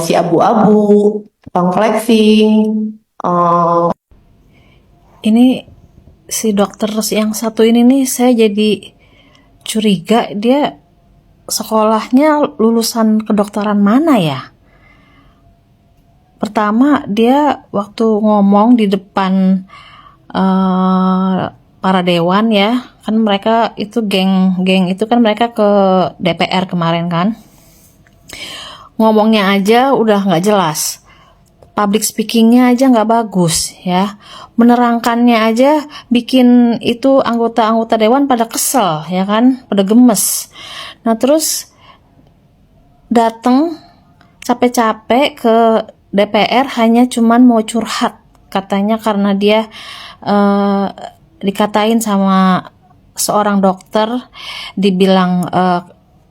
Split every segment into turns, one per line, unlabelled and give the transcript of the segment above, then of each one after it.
si abu-abu, tukang flexing.
Ini si dokter yang satu ini nih, saya jadi curiga dia sekolahnya lulusan kedokteran mana ya? Pertama, dia waktu ngomong di depan para dewan ya, kan mereka itu geng itu kan mereka ke DPR kemarin kan, ngomongnya aja udah nggak jelas, public speakingnya aja nggak bagus ya, menerangkannya aja bikin itu anggota-anggota dewan pada kesel ya kan, pada gemes. Nah terus datang capek-capek ke DPR hanya cuman mau curhat katanya karena dia dikatain sama seorang dokter, dibilang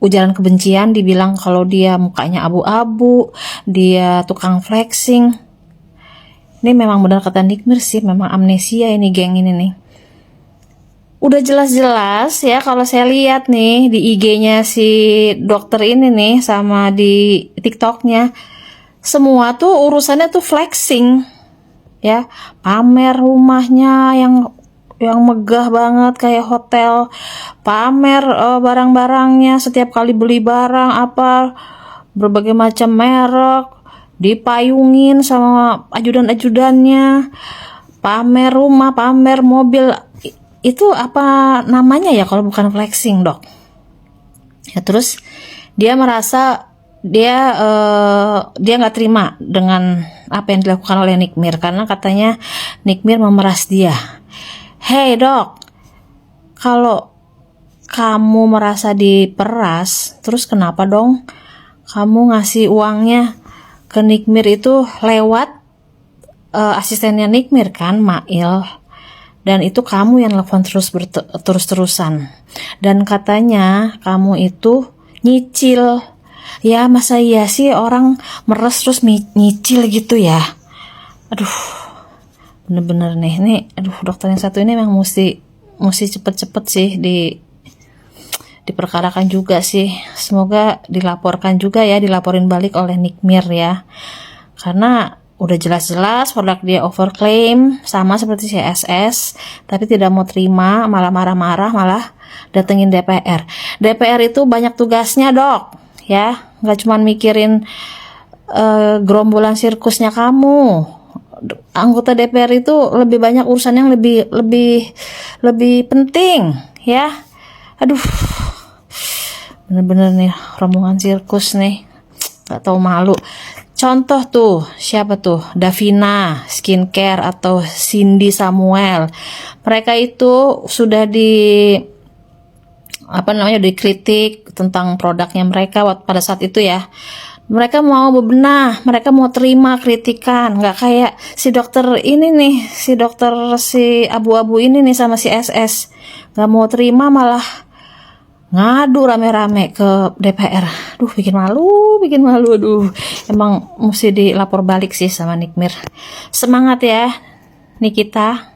ujaran kebencian, dibilang kalau dia mukanya abu-abu, dia tukang flexing. Ini memang benar kata Nikmir sih, memang amnesia ini geng ini nih. Udah jelas-jelas ya kalau saya lihat nih di IG-nya si dokter ini nih sama di TikTok-nya, semua tuh urusannya tuh flexing ya, pamer rumahnya yang megah banget kayak hotel, pamer barang-barangnya, setiap kali beli barang apa berbagai macam merek, dipayungin sama ajudan-ajudannya, pamer rumah, pamer mobil. Itu apa namanya ya kalau bukan flexing, Dok? Ya terus dia merasa dia nggak terima dengan apa yang dilakukan oleh Nikmir karena katanya Nikmir memeras dia. Hey dok, kalau kamu merasa diperas, terus kenapa dong kamu ngasih uangnya ke Nikmir itu lewat asistennya Nikmir kan, Mail? Dan itu kamu yang telepon terus-terusan. Dan katanya kamu itu nyicil. Ya masa iya sih orang meres terus nyicil gitu ya? Aduh, bener-bener nih, aduh dokter yang satu ini memang mesti cepet-cepet sih diperkarakan juga sih. Semoga dilaporkan juga ya, dilaporin balik oleh Nikmir ya. Karena udah jelas-jelas produk dia overclaim sama seperti CSS, tapi tidak mau terima, malah marah-marah, malah datengin DPR. DPR itu banyak tugasnya dok, ya nggak cuma mikirin gerombolan sirkusnya kamu. Anggota DPR itu lebih banyak urusan yang lebih penting ya. Aduh, bener-bener nih rombongan sirkus nih, nggak tahu malu. Contoh tuh, siapa tuh? Davina Skincare atau Cindy Samuel. Mereka itu sudah dikritik tentang produknya mereka pada saat itu ya. Mereka mau bebenah, mereka mau terima kritikan, nggak kayak si dokter ini nih, si abu-abu ini nih sama si SS, nggak mau terima malah ngadu rame-rame ke DPR. Bikin malu, aduh. Emang mesti dilapor balik sih sama Nikmir. Semangat ya, Nikita.